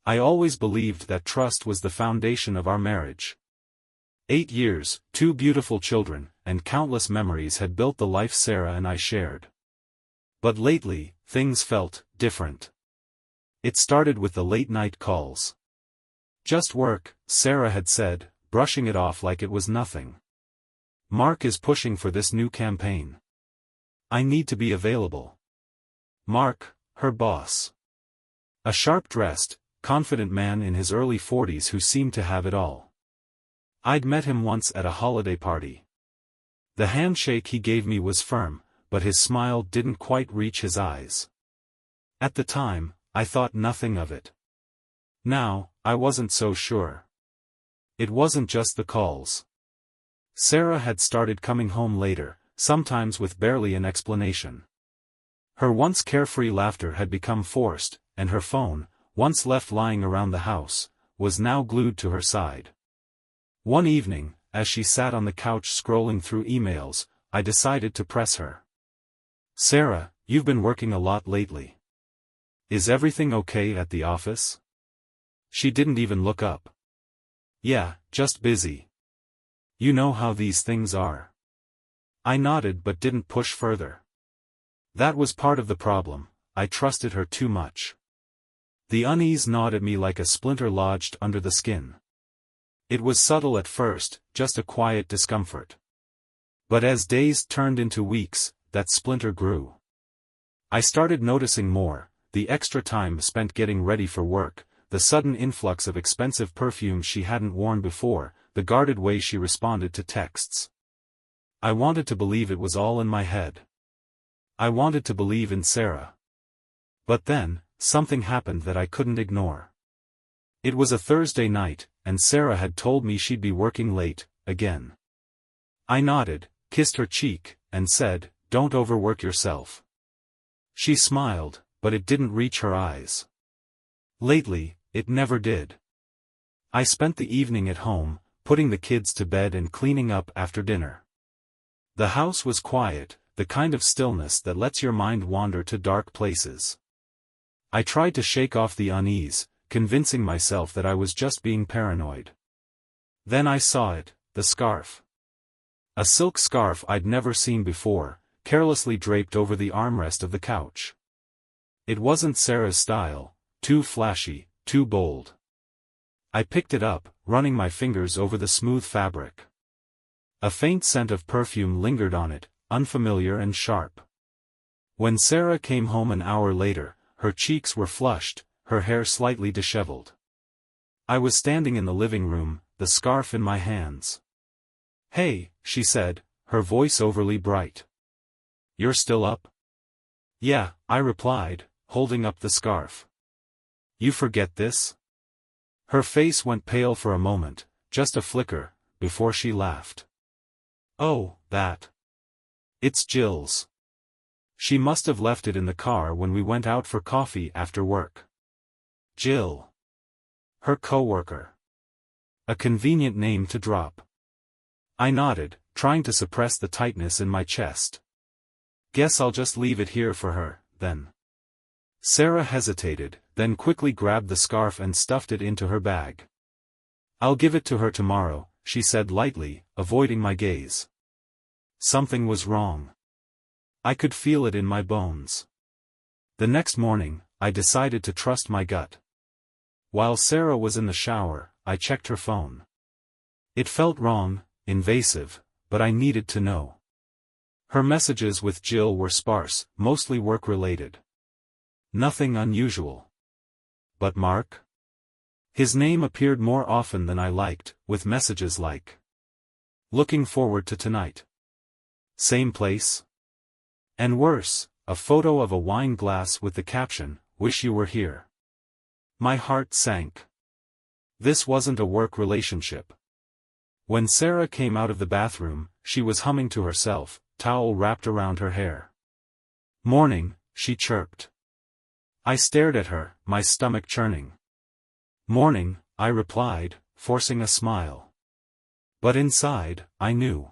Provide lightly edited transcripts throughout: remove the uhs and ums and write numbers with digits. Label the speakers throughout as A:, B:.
A: I always believed that trust was the foundation of our marriage. 8 years, 2 beautiful children, and countless memories had built the life Sarah and I shared. But lately, things felt different. It started with the late-night calls. "Just work," Sarah had said, brushing it off like it was nothing. "Mark is pushing for this new campaign. I need to be available." Mark, her boss. A sharp-dressed, confident man in his early 40s who seemed to have it all. I'd met him once at a holiday party. The handshake he gave me was firm, but his smile didn't quite reach his eyes. At the time, I thought nothing of it. Now, I wasn't so sure. It wasn't just the calls. Sarah had started coming home later, sometimes with barely an explanation. Her once carefree laughter had become forced, and her phone, once left lying around the house, was now glued to her side. One evening, as she sat on the couch scrolling through emails, I decided to press her. "Sarah, you've been working a lot lately. Is everything okay at the office?" She didn't even look up. "Yeah, just busy. You know how these things are." I nodded but didn't push further. That was part of the problem, I trusted her too much. The unease gnawed at me like a splinter lodged under the skin. It was subtle at first, just a quiet discomfort. But as days turned into weeks, that splinter grew. I started noticing more, the extra time spent getting ready for work, the sudden influx of expensive perfumes she hadn't worn before, the guarded way she responded to texts. I wanted to believe it was all in my head. I wanted to believe in Sarah. But then, something happened that I couldn't ignore. It was a Thursday night, and Sarah had told me she'd be working late, again. I nodded, kissed her cheek, and said, "Don't overwork yourself." She smiled, but it didn't reach her eyes. Lately, it never did. I spent the evening at home, putting the kids to bed and cleaning up after dinner. The house was quiet, the kind of stillness that lets your mind wander to dark places. I tried to shake off the unease, convincing myself that I was just being paranoid. Then I saw it, the scarf. A silk scarf I'd never seen before, carelessly draped over the armrest of the couch. It wasn't Sarah's style, too flashy, too bold. I picked it up, running my fingers over the smooth fabric. A faint scent of perfume lingered on it, unfamiliar and sharp. When Sarah came home an hour later, her cheeks were flushed, her hair slightly disheveled. I was standing in the living room, the scarf in my hands. "Hey," she said, her voice overly bright. "You're still up?" "Yeah," I replied, holding up the scarf. "You forget this?" Her face went pale for a moment, just a flicker, before she laughed. "Oh, that. It's Jill's. She must have left it in the car when we went out for coffee after work." Jill. Her coworker. A convenient name to drop. I nodded, trying to suppress the tightness in my chest. "Guess I'll just leave it here for her, then." Sarah hesitated, then quickly grabbed the scarf and stuffed it into her bag. "I'll give it to her tomorrow," she said lightly, avoiding my gaze. Something was wrong. I could feel it in my bones. The next morning, I decided to trust my gut. While Sarah was in the shower, I checked her phone. It felt wrong, invasive, but I needed to know. Her messages with Jill were sparse, mostly work-related. Nothing unusual. But Mark? His name appeared more often than I liked, with messages like, "Looking forward to tonight. Same place?" And worse, a photo of a wine glass with the caption, "Wish you were here." My heart sank. This wasn't a work relationship. When Sarah came out of the bathroom, she was humming to herself, towel wrapped around her hair. "Morning," she chirped. I stared at her, my stomach churning. "Morning," I replied, forcing a smile. But inside, I knew.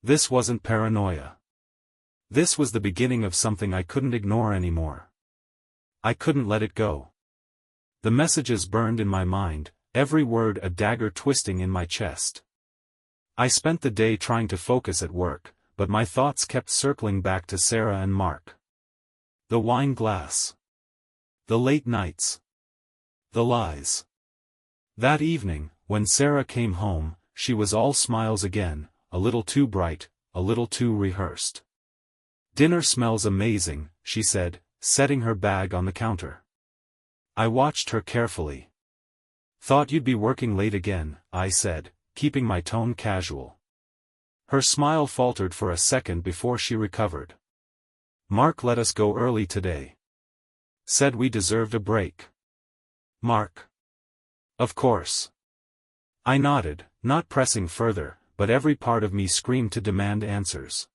A: This wasn't paranoia. This was the beginning of something I couldn't ignore anymore. I couldn't let it go. The messages burned in my mind, every word a dagger twisting in my chest. I spent the day trying to focus at work, but my thoughts kept circling back to Sarah and Mark. The wine glass. The late nights. The lies. That evening, when Sarah came home, she was all smiles again, a little too bright, a little too rehearsed. "Dinner smells amazing," she said, setting her bag on the counter. I watched her carefully. "Thought you'd be working late again," I said, keeping my tone casual. Her smile faltered for a second before she recovered. "Mark let us go early today. Said we deserved a break." "Mark?" "Of course." I nodded, not pressing further, but every part of me screamed to demand answers.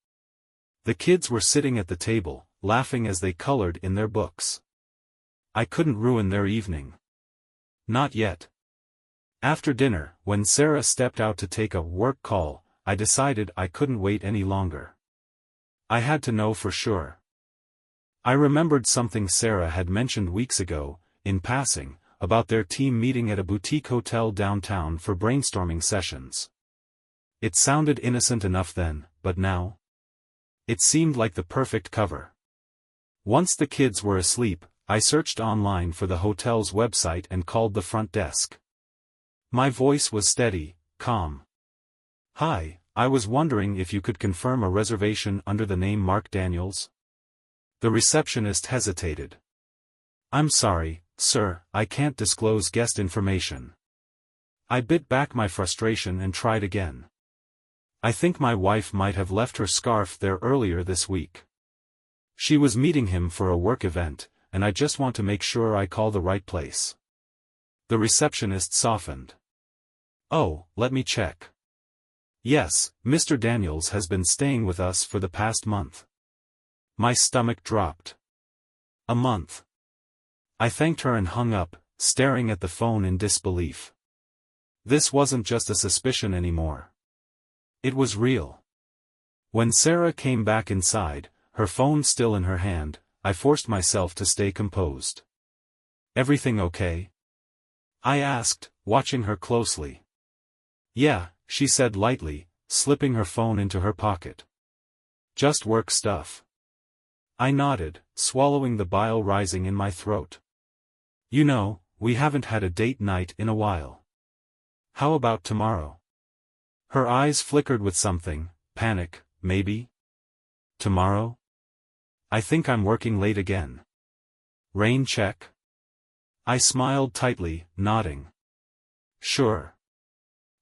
A: The kids were sitting at the table, laughing as they colored in their books. I couldn't ruin their evening. Not yet. After dinner, when Sarah stepped out to take a work call, I decided I couldn't wait any longer. I had to know for sure. I remembered something Sarah had mentioned weeks ago, in passing, about their team meeting at a boutique hotel downtown for brainstorming sessions. It sounded innocent enough then, but now? It seemed like the perfect cover. Once the kids were asleep, I searched online for the hotel's website and called the front desk. My voice was steady, calm. "Hi, I was wondering if you could confirm a reservation under the name Mark Daniels?" The receptionist hesitated. "I'm sorry, sir, I can't disclose guest information." I bit back my frustration and tried again. "I think my wife might have left her scarf there earlier this week. She was meeting him for a work event, and I just want to make sure I call the right place." The receptionist softened. "Oh, let me check. Yes, Mr. Daniels has been staying with us for the past month." My stomach dropped. A month. I thanked her and hung up, staring at the phone in disbelief. This wasn't just a suspicion anymore. It was real. When Sarah came back inside, her phone still in her hand, I forced myself to stay composed. "Everything okay?" I asked, watching her closely. "Yeah," she said lightly, slipping her phone into her pocket. "Just work stuff." I nodded, swallowing the bile rising in my throat. "You know, we haven't had a date night in a while. How about tomorrow?" Her eyes flickered with something, panic, maybe? "Tomorrow? I think I'm working late again." "Rain check?" I smiled tightly, nodding. "Sure.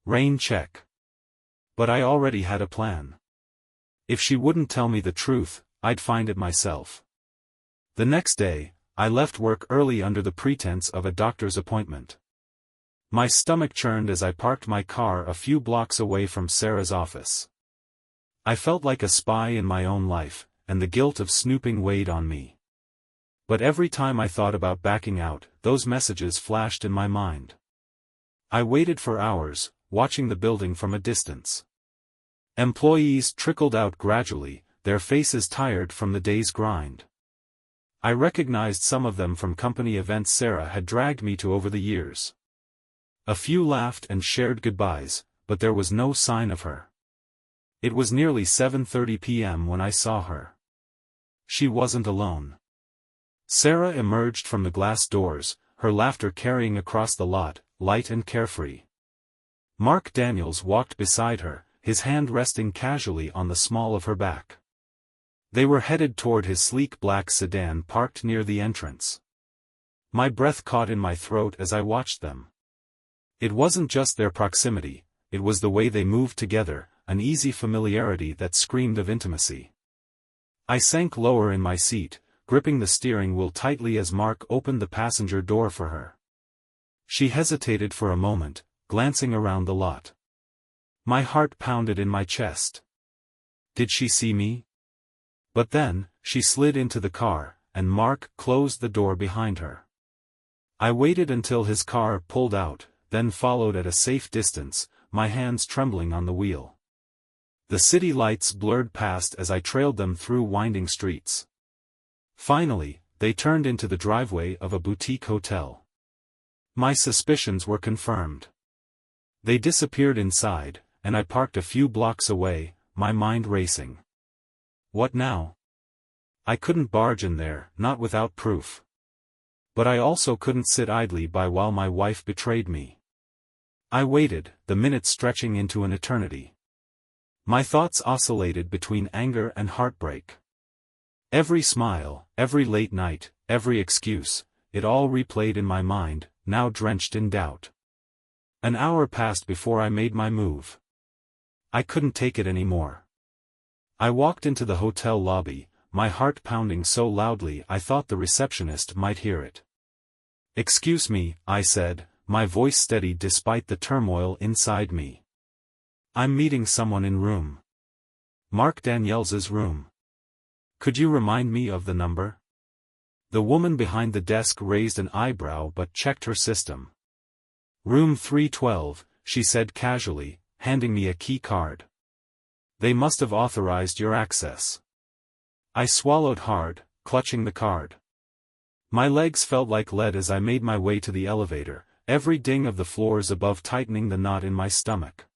A: Rain check." But I already had a plan. If she wouldn't tell me the truth, I'd find it myself. The next day, I left work early under the pretense of a doctor's appointment. My stomach churned as I parked my car a few blocks away from Sarah's office. I felt like a spy in my own life, and the guilt of snooping weighed on me. But every time I thought about backing out, those messages flashed in my mind. I waited for hours, watching the building from a distance. Employees trickled out gradually, their faces tired from the day's grind. I recognized some of them from company events Sarah had dragged me to over the years. A few laughed and shared goodbyes, but there was no sign of her. It was nearly 7:30 p.m. when I saw her. She wasn't alone. Sarah emerged from the glass doors, her laughter carrying across the lot, light and carefree. Mark Daniels walked beside her, his hand resting casually on the small of her back. They were headed toward his sleek black sedan parked near the entrance. My breath caught in my throat as I watched them. It wasn't just their proximity, it was the way they moved together, an easy familiarity that screamed of intimacy. I sank lower in my seat, gripping the steering wheel tightly as Mark opened the passenger door for her. She hesitated for a moment, glancing around the lot. My heart pounded in my chest. Did she see me? But then, she slid into the car, and Mark closed the door behind her. I waited until his car pulled out, then followed at a safe distance, my hands trembling on the wheel. The city lights blurred past as I trailed them through winding streets. Finally, they turned into the driveway of a boutique hotel. My suspicions were confirmed. They disappeared inside, and I parked a few blocks away, my mind racing. What now? I couldn't barge in there, not without proof. But I also couldn't sit idly by while my wife betrayed me. I waited, the minutes stretching into an eternity. My thoughts oscillated between anger and heartbreak. Every smile, every late night, every excuse, it all replayed in my mind, now drenched in doubt. An hour passed before I made my move. I couldn't take it anymore. I walked into the hotel lobby, my heart pounding so loudly I thought the receptionist might hear it. "Excuse me," I said, my voice steady despite the turmoil inside me. "I'm meeting someone in room. Mark Daniels's room. Could you remind me of the number?" The woman behind the desk raised an eyebrow but checked her system. "Room 312, she said casually, handing me a key card. "They must have authorized your access." I swallowed hard, clutching the card. My legs felt like lead as I made my way to the elevator, every ding of the floors above tightening the knot in my stomach.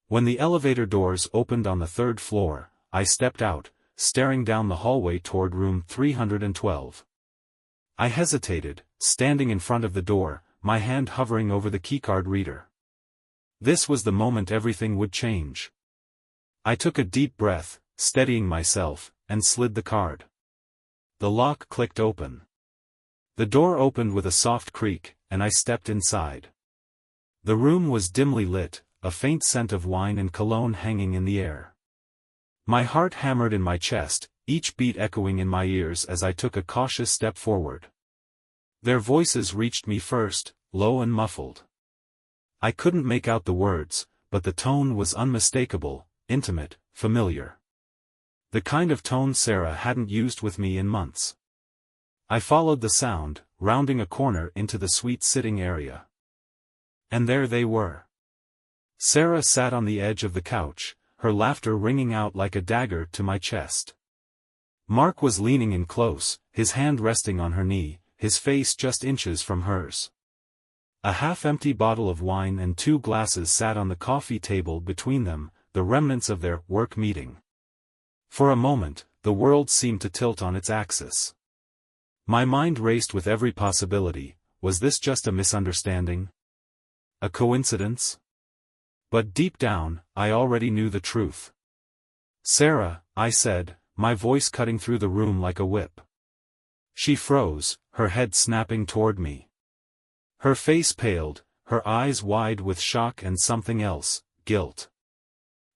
A: When the elevator doors opened on the third floor, I stepped out, staring down the hallway toward room 312. I hesitated, standing in front of the door, my hand hovering over the keycard reader. This was the moment everything would change. I took a deep breath, steadying myself, and slid the card. The lock clicked open. The door opened with a soft creak, and I stepped inside. The room was dimly lit, a faint scent of wine and cologne hanging in the air. My heart hammered in my chest, each beat echoing in my ears as I took a cautious step forward. Their voices reached me first, low and muffled. I couldn't make out the words, but the tone was unmistakable, intimate, familiar. The kind of tone Sarah hadn't used with me in months. I followed the sound, rounding a corner into the suite sitting area. And there they were. Sarah sat on the edge of the couch, her laughter ringing out like a dagger to my chest. Mark was leaning in close, his hand resting on her knee, his face just inches from hers. A half-empty bottle of wine and 2 glasses sat on the coffee table between them, the remnants of their work meeting. For a moment, the world seemed to tilt on its axis. My mind raced with every possibility. Was this just a misunderstanding? A coincidence? But deep down, I already knew the truth. "Sarah," I said, my voice cutting through the room like a whip. She froze, her head snapping toward me. Her face paled, her eyes wide with shock and something else, guilt.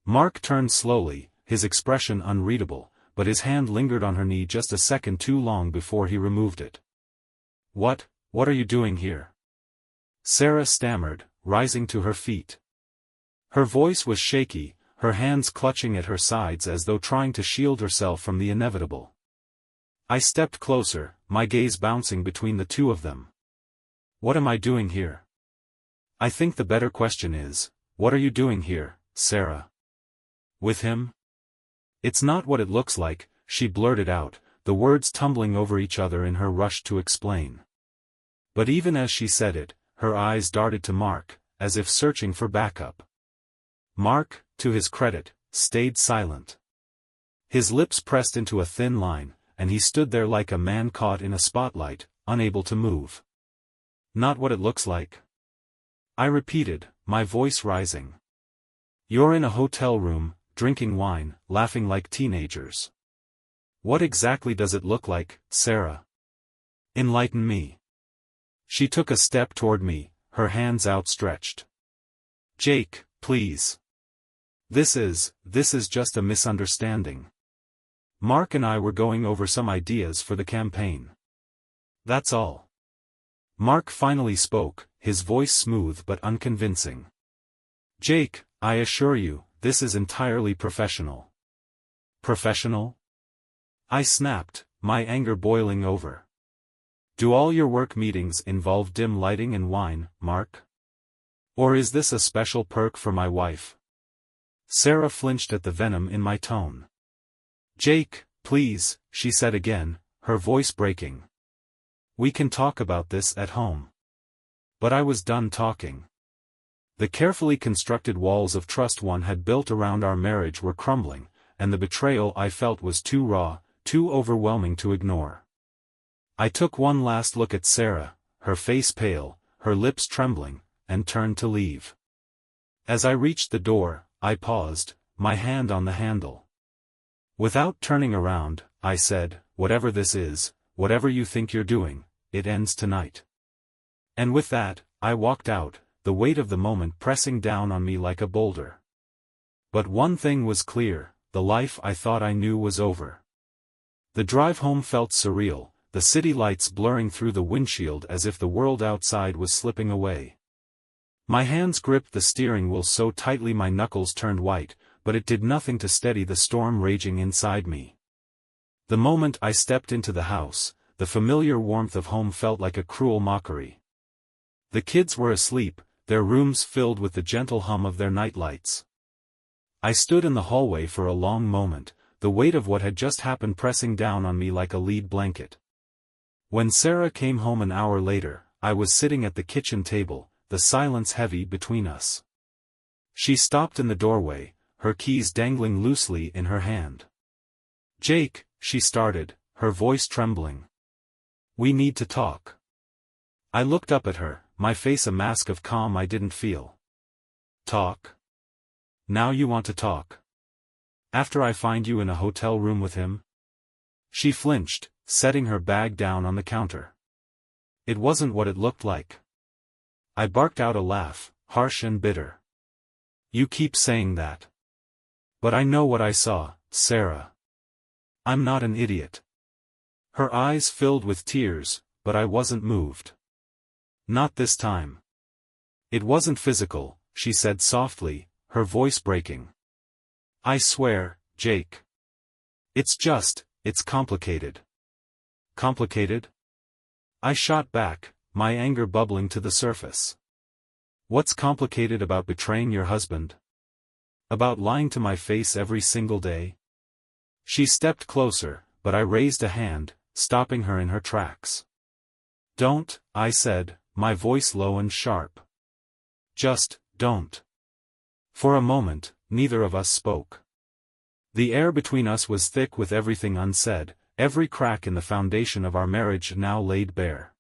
A: Mark turned slowly, his expression unreadable, but his hand lingered on her knee just a second too long before he removed it. What are you doing here?" Sarah stammered, rising to her feet. Her voice was shaky, her hands clutching at her sides as though trying to shield herself from the inevitable. I stepped closer, my gaze bouncing between the two of them. "What am I doing here?" "I think the better question is, what are you doing here, Sarah?" "With him?" "It's not what it looks like," she blurted out, the words tumbling over each other in her rush to explain. But even as she said it, her eyes darted to Mark, as if searching for backup. Mark, to his credit, stayed silent. His lips pressed into a thin line, and he stood there like a man caught in a spotlight, unable to move. "Not what it looks like?" I repeated, my voice rising. "You're in a hotel room, drinking wine, laughing like teenagers. What exactly does it look like, Sarah? Enlighten me." She took a step toward me, her hands outstretched. "Jake, please. This is just a misunderstanding. Mark and I were going over some ideas for the campaign. That's all." Mark finally spoke, his voice smooth but unconvincing. "Jake, I assure you, this is entirely professional." "Professional?" I snapped, my anger boiling over. "Do all your work meetings involve dim lighting and wine, Mark? Or is this a special perk for my wife?" Sarah flinched at the venom in my tone. "Jake, please," she said again, her voice breaking. "We can talk about this at home." But I was done talking. The carefully constructed walls of trust one had built around our marriage were crumbling, and the betrayal I felt was too raw, too overwhelming to ignore. I took one last look at Sarah, her face pale, her lips trembling, and turned to leave. As I reached the door, I paused, my hand on the handle. Without turning around, I said, "Whatever this is, whatever you think you're doing, it ends tonight." And with that, I walked out, the weight of the moment pressing down on me like a boulder. But one thing was clear, the life I thought I knew was over. The drive home felt surreal, the city lights blurring through the windshield as if the world outside was slipping away. My hands gripped the steering wheel so tightly my knuckles turned white, but it did nothing to steady the storm raging inside me. The moment I stepped into the house, the familiar warmth of home felt like a cruel mockery. The kids were asleep, their rooms filled with the gentle hum of their nightlights. I stood in the hallway for a long moment, the weight of what had just happened pressing down on me like a lead blanket. When Sarah came home an hour later, I was sitting at the kitchen table, the silence heavy between us. She stopped in the doorway, her keys dangling loosely in her hand. "Jake," she started, her voice trembling. "We need to talk." I looked up at her, my face a mask of calm I didn't feel. "Talk? Now you want to talk? After I find you in a hotel room with him?" She flinched, setting her bag down on the counter. It wasn't what it looked like. I barked out a laugh, harsh and bitter. "You keep saying that. But I know what I saw, Sarah. I'm not an idiot." Her eyes filled with tears, but I wasn't moved. "Not this time." "It wasn't physical," she said softly, her voice breaking. "I swear, Jake. It's complicated." "Complicated?" I shot back, my anger bubbling to the surface. "What's complicated about betraying your husband? About lying to my face every single day?" She stepped closer, but I raised a hand, stopping her in her tracks. "Don't," I said, my voice low and sharp. "Just, don't." For a moment, neither of us spoke. The air between us was thick with everything unsaid, every crack in the foundation of our marriage now laid bare.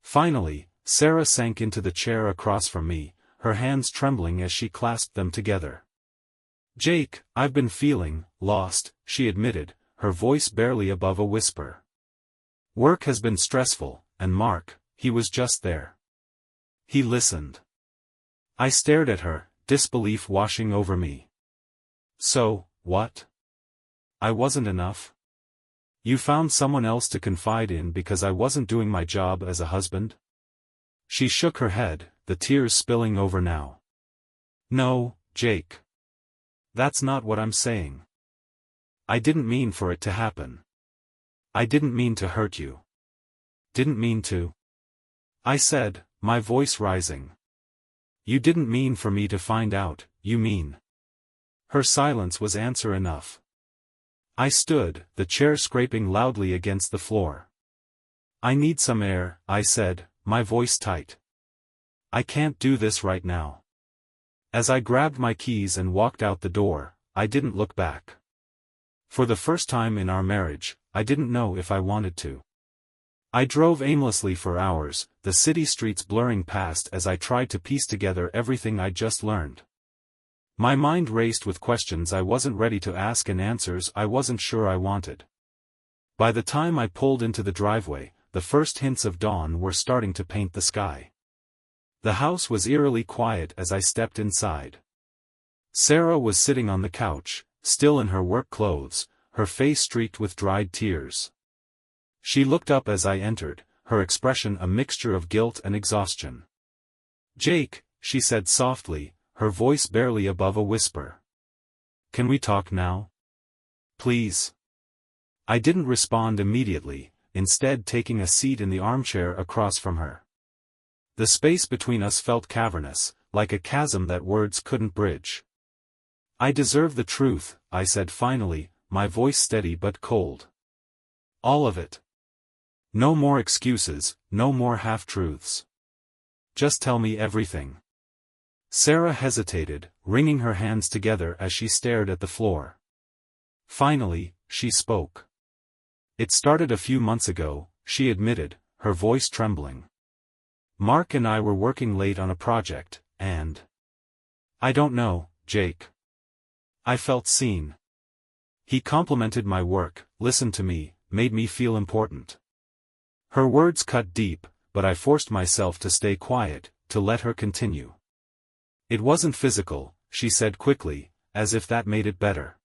A: Finally, Sarah sank into the chair across from me, her hands trembling as she clasped them together. "Jake, I've been feeling lost," she admitted, her voice barely above a whisper. "Work has been stressful, and Mark, he was just there. He listened." I stared at her, disbelief washing over me. "So, what? I wasn't enough? You found someone else to confide in because I wasn't doing my job as a husband?" She shook her head, the tears spilling over now. "No, Jake. That's not what I'm saying. I didn't mean for it to happen. I didn't mean to hurt you. Didn't mean to," I said, my voice rising. "You didn't mean for me to find out, you mean." Her silence was answer enough. I stood, the chair scraping loudly against the floor. "I need some air," I said, my voice tight. "I can't do this right now." As I grabbed my keys and walked out the door, I didn't look back. For the first time in our marriage, I didn't know if I wanted to. I drove aimlessly for hours, the city streets blurring past as I tried to piece together everything I'd just learned. My mind raced with questions I wasn't ready to ask and answers I wasn't sure I wanted. By the time I pulled into the driveway, the first hints of dawn were starting to paint the sky. The house was eerily quiet as I stepped inside. Sarah was sitting on the couch, still in her work clothes, her face streaked with dried tears. She looked up as I entered, her expression a mixture of guilt and exhaustion. "Jake," she said softly, her voice barely above a whisper. "Can we talk now? Please?" I didn't respond immediately, instead taking a seat in the armchair across from her. The space between us felt cavernous, like a chasm that words couldn't bridge. "I deserve the truth," I said finally, my voice steady but cold. "All of it. No more excuses, no more half-truths. just tell me everything. Sarah hesitated, wringing her hands together as she stared at the floor. Finally, she spoke. It started a few months ago, she admitted, her voice trembling. Mark and I were working late on a project, and I don't know, Jake. I felt seen. He complimented my work, listened to me, made me feel important. Her words cut deep, but I forced myself to stay quiet, to let her continue. It wasn't physical, she said quickly, as if that made it better.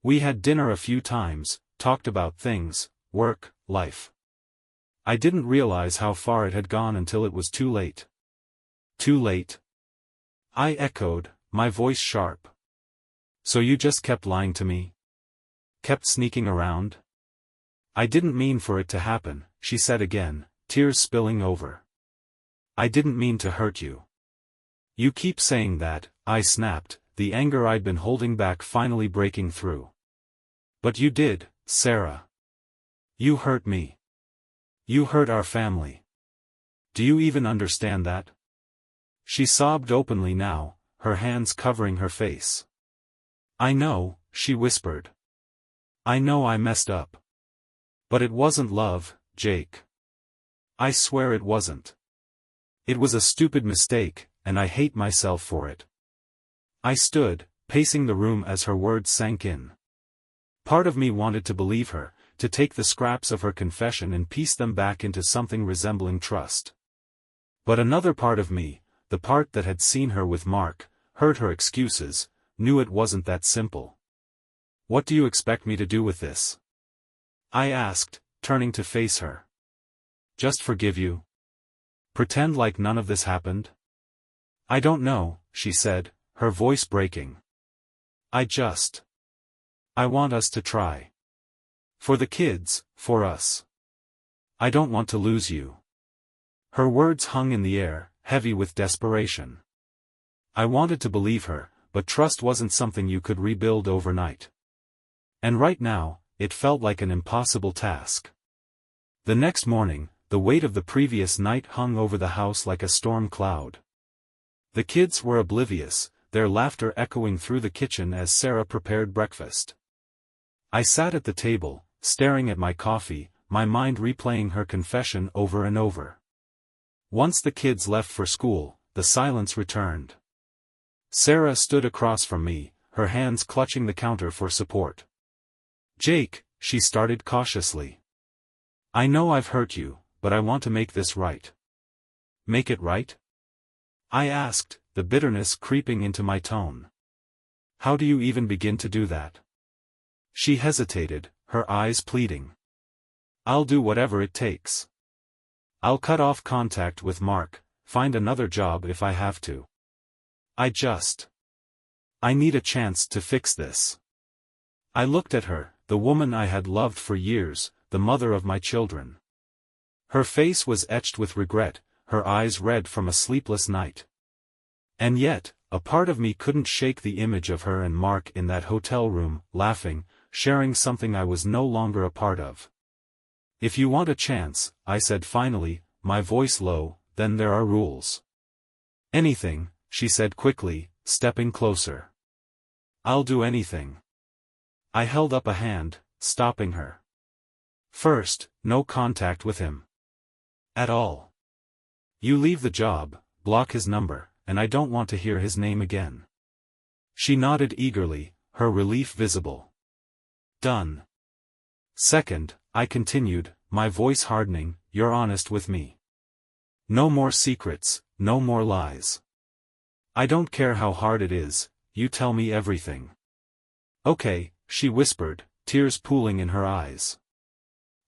A: We had dinner a few times, talked about things, work, life. I didn't realize how far it had gone until it was too late. Too late? I echoed, my voice sharp. So you just kept lying to me? Kept sneaking around? I didn't mean for it to happen, she said again, tears spilling over. I didn't mean to hurt you. You keep saying that, I snapped, the anger I'd been holding back finally breaking through. But you did, Sarah. You hurt me. You hurt our family. Do you even understand that? She sobbed openly now, her hands covering her face. I know, she whispered. I know I messed up. But it wasn't love, Jake. I swear it wasn't. It was a stupid mistake, and I hate myself for it. I stood, pacing the room as her words sank in. Part of me wanted to believe her, to take the scraps of her confession and piece them back into something resembling trust. But another part of me, the part that had seen her with Mark, heard her excuses, knew it wasn't that simple. What do you expect me to do with this? I asked, turning to face her. Just forgive you? Pretend like none of this happened? I don't know, she said, her voice breaking. I want us to try. For the kids, for us. I don't want to lose you. Her words hung in the air, heavy with desperation. I wanted to believe her, but trust wasn't something you could rebuild overnight. And right now, it felt like an impossible task. The next morning, the weight of the previous night hung over the house like a storm cloud. The kids were oblivious, their laughter echoing through the kitchen as Sarah prepared breakfast. I sat at the table, staring at my coffee, my mind replaying her confession over and over. Once the kids left for school, the silence returned. Sarah stood across from me, her hands clutching the counter for support. Jake, she started cautiously. I know I've hurt you, but I want to make this right. Make it right? I asked, the bitterness creeping into my tone. How do you even begin to do that? She hesitated, her eyes pleading. I'll do whatever it takes. I'll cut off contact with Mark, find another job if I have to. I need a chance to fix this. I looked at her, the woman I had loved for years, the mother of my children. Her face was etched with regret, her eyes red from a sleepless night. And yet, a part of me couldn't shake the image of her and Mark in that hotel room, laughing, sharing something I was no longer a part of. If you want a chance, I said finally, my voice low, then there are rules. Anything, she said quickly, stepping closer. I'll do anything. I held up a hand, stopping her. First, no contact with him. At all. You leave the job, block his number, and I don't want to hear his name again. She nodded eagerly, her relief visible. Done. Second, I continued, my voice hardening, you're honest with me. No more secrets, no more lies. I don't care how hard it is, you tell me everything. Okay, she whispered, tears pooling in her eyes.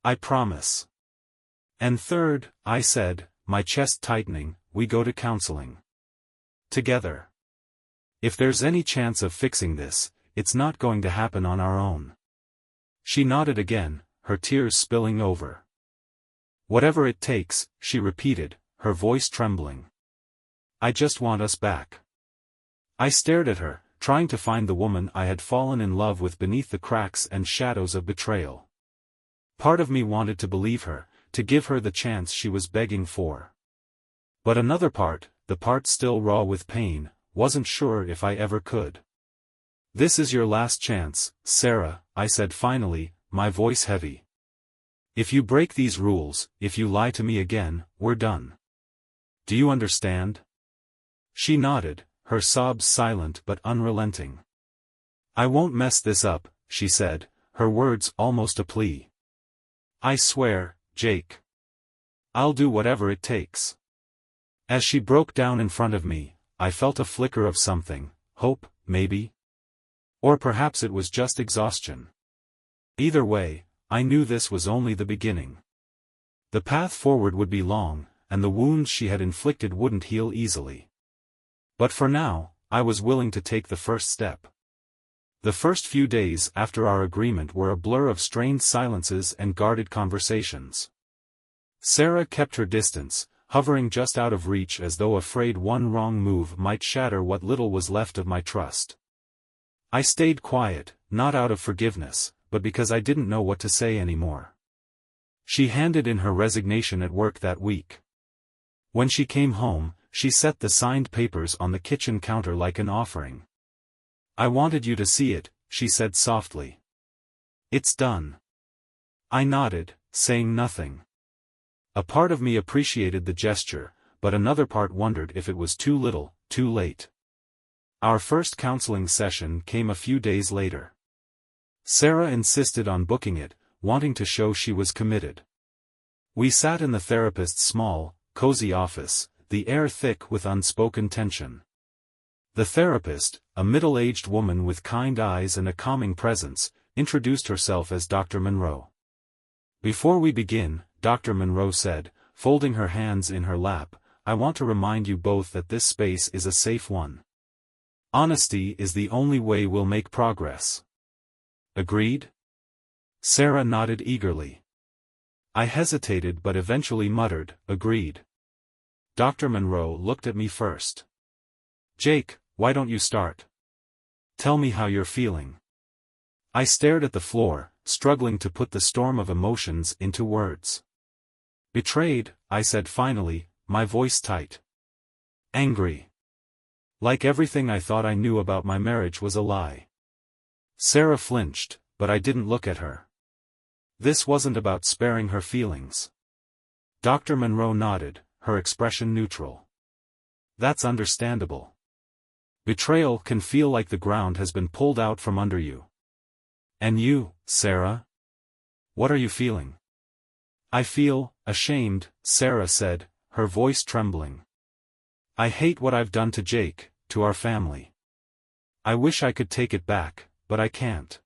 A: I promise. And third, I said, my chest tightening, we go to counseling. Together. If there's any chance of fixing this, it's not going to happen on our own. She nodded again, her tears spilling over. Whatever it takes, she repeated, her voice trembling. I just want us back. I stared at her, trying to find the woman I had fallen in love with beneath the cracks and shadows of betrayal. Part of me wanted to believe her, to give her the chance she was begging for. But another part, the part still raw with pain, wasn't sure if I ever could. "This is your last chance, Sarah," I said finally, my voice heavy. "If you break these rules, if you lie to me again, we're done. Do you understand?" She nodded, her sobs silent but unrelenting. "I won't mess this up," she said, her words almost a plea. "I swear, Jake. I'll do whatever it takes." As she broke down in front of me, I felt a flicker of something, hope, maybe? Or perhaps it was just exhaustion. Either way, I knew this was only the beginning. The path forward would be long, and the wounds she had inflicted wouldn't heal easily. But for now, I was willing to take the first step. The first few days after our agreement were a blur of strained silences and guarded conversations. Sarah kept her distance, hovering just out of reach as though afraid one wrong move might shatter what little was left of my trust. I stayed quiet, not out of forgiveness, but because I didn't know what to say anymore. She handed in her resignation at work that week. When she came home, she set the signed papers on the kitchen counter like an offering. "I wanted you to see it," she said softly. "It's done." I nodded, saying nothing. A part of me appreciated the gesture, but another part wondered if it was too little, too late. Our first counseling session came a few days later. Sarah insisted on booking it, wanting to show she was committed. We sat in the therapist's small, cozy office, the air thick with unspoken tension. The therapist, a middle-aged woman with kind eyes and a calming presence, introduced herself as Dr. Monroe. "Before we begin," Dr. Monroe said, folding her hands in her lap, "I want to remind you both that this space is a safe one. Honesty is the only way we'll make progress. Agreed?" Sarah nodded eagerly. I hesitated but eventually muttered, "Agreed." Dr. Monroe looked at me first. "Jake, why don't you start? Tell me how you're feeling." I stared at the floor, struggling to put the storm of emotions into words. "Betrayed," I said finally, my voice tight. "Angry. Like everything I thought I knew about my marriage was a lie." Sarah flinched, but I didn't look at her. This wasn't about sparing her feelings. Dr. Monroe nodded, her expression neutral. "That's understandable. Betrayal can feel like the ground has been pulled out from under you. And you, Sarah? What are you feeling?" "I feel ashamed," Sarah said, her voice trembling. "I hate what I've done to Jake, to our family. I wish I could take it back, but I can't.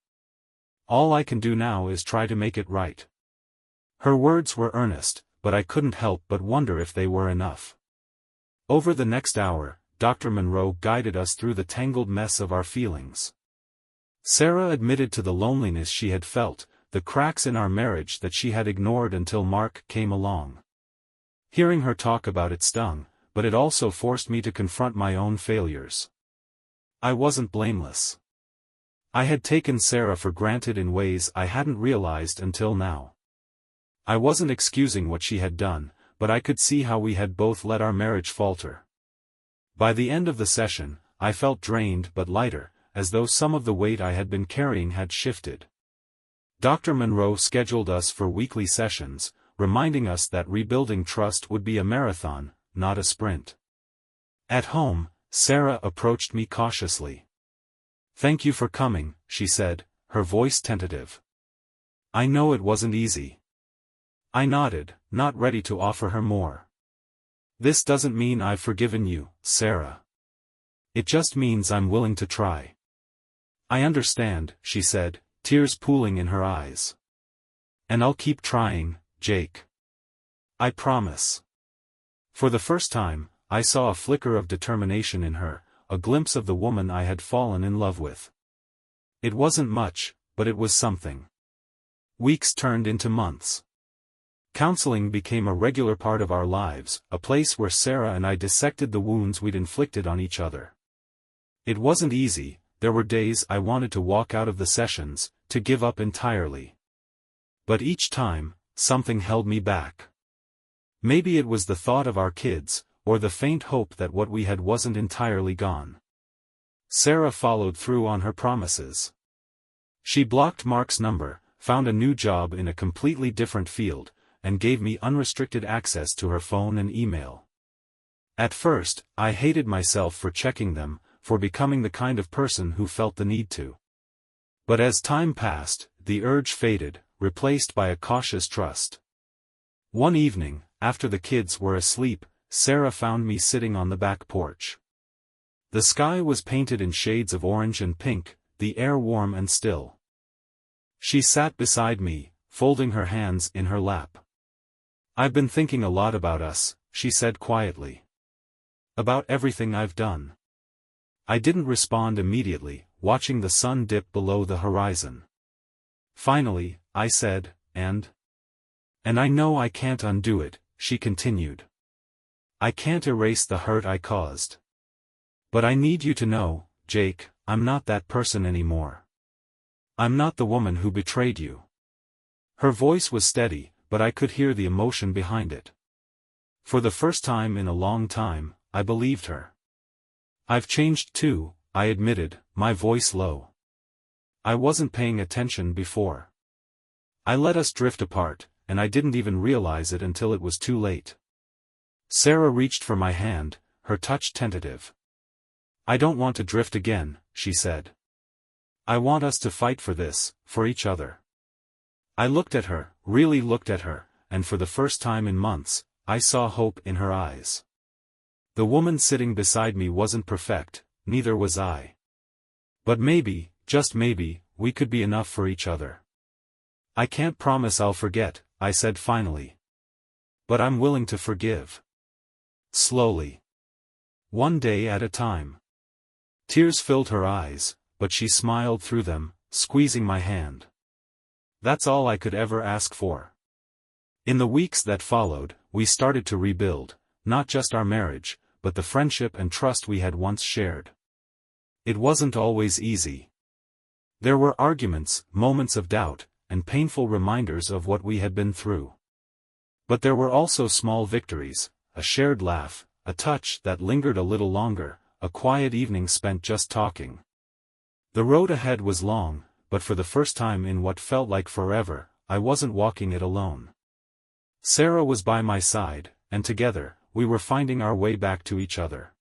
A: All I can do now is try to make it right." Her words were earnest, but I couldn't help but wonder if they were enough. Over the next hour, Dr. Monroe guided us through the tangled mess of our feelings. Sarah admitted to the loneliness she had felt, the cracks in our marriage that she had ignored until Mark came along. Hearing her talk about it stung, but it also forced me to confront my own failures. I wasn't blameless. I had taken Sarah for granted in ways I hadn't realized until now. I wasn't excusing what she had done, but I could see how we had both let our marriage falter. By the end of the session, I felt drained but lighter, as though some of the weight I had been carrying had shifted. Dr. Monroe scheduled us for weekly sessions, reminding us that rebuilding trust would be a marathon, not a sprint. At home, Sarah approached me cautiously. "Thank you for coming," she said, her voice tentative. "I know it wasn't easy." I nodded, not ready to offer her more. "This doesn't mean I've forgiven you, Sarah. It just means I'm willing to try." "I understand," she said, tears pooling in her eyes. "And I'll keep trying, Jake. I promise." For the first time, I saw a flicker of determination in her, a glimpse of the woman I had fallen in love with. It wasn't much, but it was something. Weeks turned into months. Counseling became a regular part of our lives, a place where Sarah and I dissected the wounds we'd inflicted on each other. It wasn't easy. There were days I wanted to walk out of the sessions, to give up entirely. But each time, something held me back. Maybe it was the thought of our kids, or the faint hope that what we had wasn't entirely gone. Sarah followed through on her promises. She blocked Mark's number, found a new job in a completely different field, and gave me unrestricted access to her phone and email. At first, I hated myself for checking them, for becoming the kind of person who felt the need to. But as time passed, the urge faded, replaced by a cautious trust. One evening, after the kids were asleep, Sarah found me sitting on the back porch. The sky was painted in shades of orange and pink, the air warm and still. She sat beside me, folding her hands in her lap. "I've been thinking a lot about us," she said quietly. "About everything I've done." I didn't respond immediately, watching the sun dip below the horizon. Finally, I said, And I know I can't undo it," she continued. "I can't erase the hurt I caused. But I need you to know, Jake, I'm not that person anymore. I'm not the woman who betrayed you." Her voice was steady, but I could hear the emotion behind it. For the first time in a long time, I believed her. "I've changed too," I admitted, my voice low. "I wasn't paying attention before. I let us drift apart, and I didn't even realize it until it was too late." Sarah reached for my hand, her touch tentative. "I don't want to drift again," she said. "I want us to fight for this, for each other." I looked at her, really looked at her, and for the first time in months, I saw hope in her eyes. The woman sitting beside me wasn't perfect, neither was I. But maybe, just maybe, we could be enough for each other. "I can't promise I'll forget," I said finally. "But I'm willing to forgive. Slowly. One day at a time." Tears filled her eyes, but she smiled through them, squeezing my hand. That's all I could ever ask for. In the weeks that followed, we started to rebuild, not just our marriage, but the friendship and trust we had once shared. It wasn't always easy. There were arguments, moments of doubt, and painful reminders of what we had been through. But there were also small victories, a shared laugh, a touch that lingered a little longer, a quiet evening spent just talking. The road ahead was long, but for the first time in what felt like forever, I wasn't walking it alone. Sarah was by my side, and together, we were finding our way back to each other.